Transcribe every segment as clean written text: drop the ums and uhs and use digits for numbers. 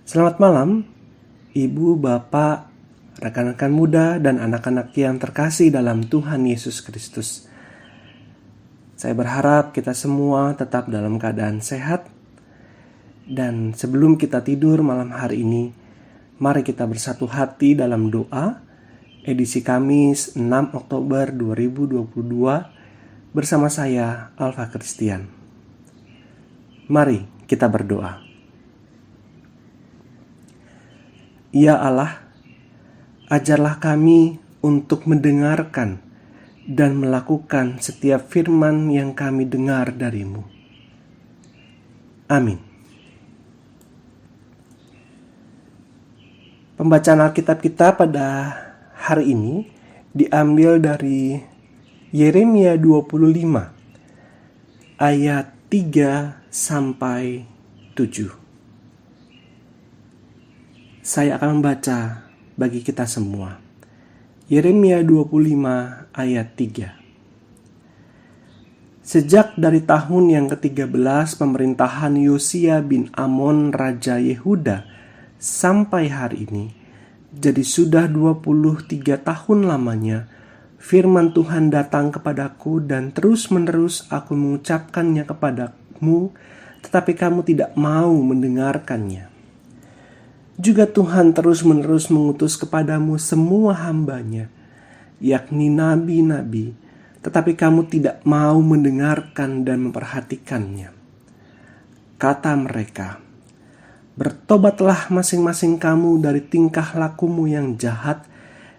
Selamat malam, Ibu, Bapak, rekan-rekan muda, dan anak-anak yang terkasih dalam Tuhan Yesus Kristus. Saya berharap kita semua tetap dalam keadaan sehat. Dan sebelum kita tidur malam hari ini, mari kita bersatu hati dalam doa edisi Kamis 6 Oktober 2022 bersama saya, Alfa Christian. Mari kita berdoa. Ya Allah, ajarlah kami untuk mendengarkan dan melakukan setiap firman yang kami dengar dari-Mu. Amin. Pembacaan Alkitab kita pada hari ini diambil dari Yeremia 25 ayat 3 sampai 7. Saya akan membaca bagi kita semua. Yeremia 25 ayat 3. Sejak dari tahun yang ke-13 pemerintahan Yosia bin Amon Raja Yehuda sampai hari ini, jadi sudah 23 tahun lamanya, firman Tuhan datang kepadaku dan terus-menerus aku mengucapkannya kepadamu, tetapi kamu tidak mau mendengarkannya. Juga Tuhan terus-menerus mengutus kepadamu semua hamba-Nya, yakni nabi-nabi, tetapi kamu tidak mau mendengarkan dan memperhatikannya. Kata mereka, "Bertobatlah masing-masing kamu dari tingkah lakumu yang jahat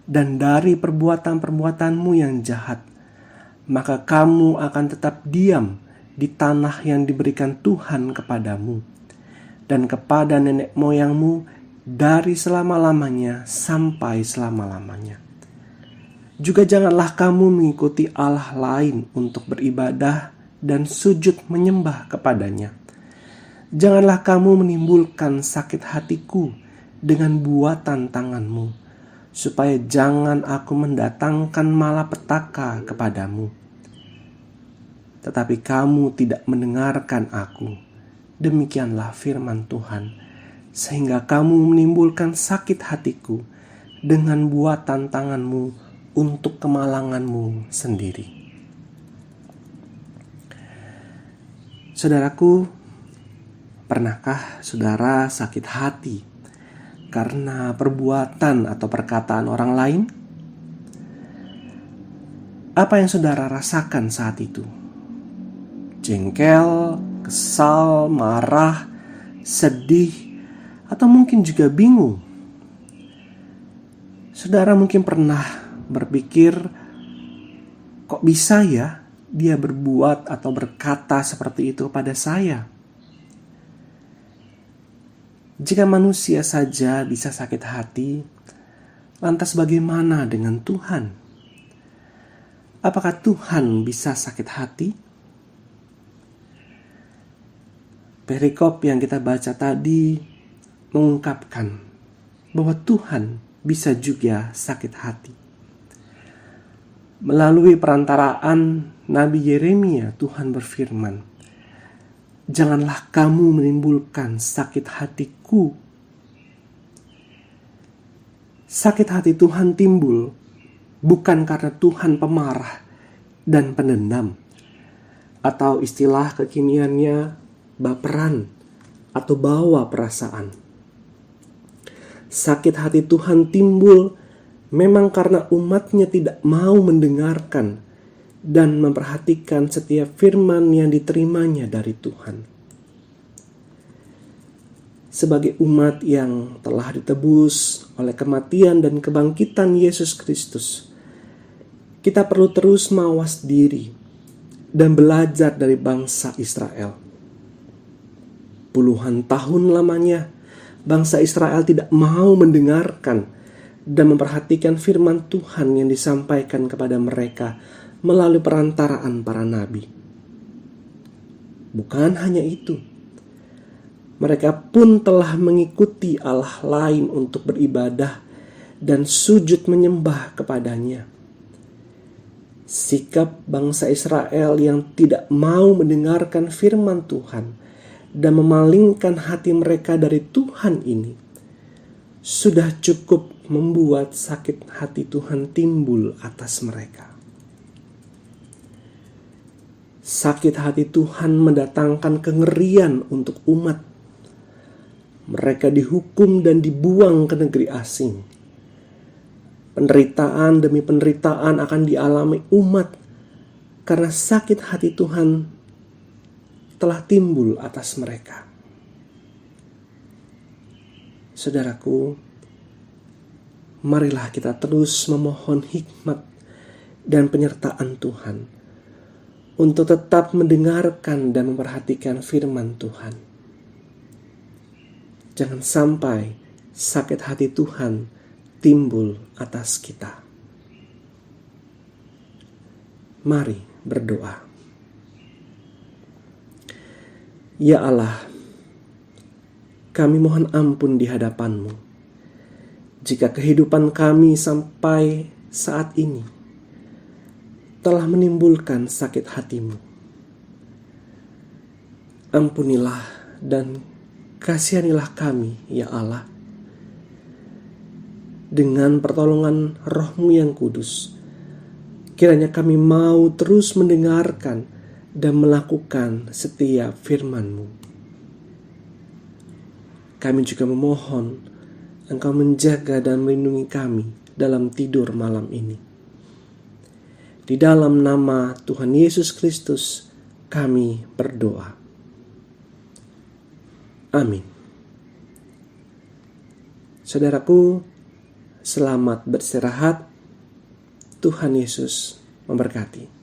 dan dari perbuatan-perbuatanmu yang jahat, maka kamu akan tetap diam di tanah yang diberikan Tuhan kepadamu dan kepada nenek moyangmu dari selama-lamanya sampai selama-lamanya. Juga janganlah kamu mengikuti Allah lain untuk beribadah dan sujud menyembah kepadanya. Janganlah kamu menimbulkan sakit hatiku dengan buatan tanganmu, supaya jangan aku mendatangkan malapetaka kepadamu. Tetapi kamu tidak mendengarkan aku." Demikianlah firman Tuhan. "Sehingga kamu menimbulkan sakit hatiku dengan buatan tanganmu untuk kemalanganmu sendiri." Saudaraku, pernahkah saudara sakit hati karena perbuatan atau perkataan orang lain? Apa yang saudara rasakan saat itu? Jengkel, kesal, marah, sedih, atau mungkin juga bingung? Saudara mungkin pernah berpikir, kok bisa ya dia berbuat atau berkata seperti itu pada saya? Jika manusia saja bisa sakit hati, lantas bagaimana dengan Tuhan? Apakah Tuhan bisa sakit hati? Perikop yang kita baca tadi mengungkapkan bahwa Tuhan bisa juga sakit hati. Melalui perantaraan Nabi Yeremia, Tuhan berfirman, "Janganlah kamu menimbulkan sakit hatiku." Sakit hati Tuhan timbul bukan karena Tuhan pemarah dan pendendam, atau istilah kekiniannya baperan atau bawa perasaan. Sakit hati Tuhan timbul memang karena umat-Nya tidak mau mendengarkan dan memperhatikan setiap firman yang diterimanya dari Tuhan. Sebagai umat yang telah ditebus oleh kematian dan kebangkitan Yesus Kristus, kita perlu terus mawas diri dan belajar dari bangsa Israel. Puluhan tahun lamanya bangsa Israel tidak mau mendengarkan dan memperhatikan firman Tuhan yang disampaikan kepada mereka melalui perantaraan para nabi. Bukan hanya itu, mereka pun telah mengikuti Allah lain untuk beribadah dan sujud menyembah kepadanya. Sikap bangsa Israel yang tidak mau mendengarkan firman Tuhan dan memalingkan hati mereka dari Tuhan ini sudah cukup membuat sakit hati Tuhan timbul atas mereka. Sakit hati Tuhan mendatangkan kengerian untuk umat. Mereka dihukum dan dibuang ke negeri asing. Penderitaan demi penderitaan akan dialami umat karena sakit hati Tuhan telah timbul atas mereka. Saudaraku, marilah kita terus memohon hikmat dan penyertaan Tuhan untuk tetap mendengarkan dan memperhatikan firman Tuhan. Jangan sampai sakit hati Tuhan timbul atas kita. Mari berdoa. Ya Allah, kami mohon ampun di hadapan-Mu jika kehidupan kami sampai saat ini telah menimbulkan sakit hati-Mu. Ampunilah dan kasihanilah kami, ya Allah. Dengan pertolongan Roh-Mu yang kudus, kiranya kami mau terus mendengarkan dan melakukan setiap firman-Mu. Kami juga memohon Engkau menjaga dan melindungi kami dalam tidur malam ini. Di dalam nama Tuhan Yesus Kristus kami berdoa. Amin. Saudaraku, selamat beristirahat. Tuhan Yesus memberkati.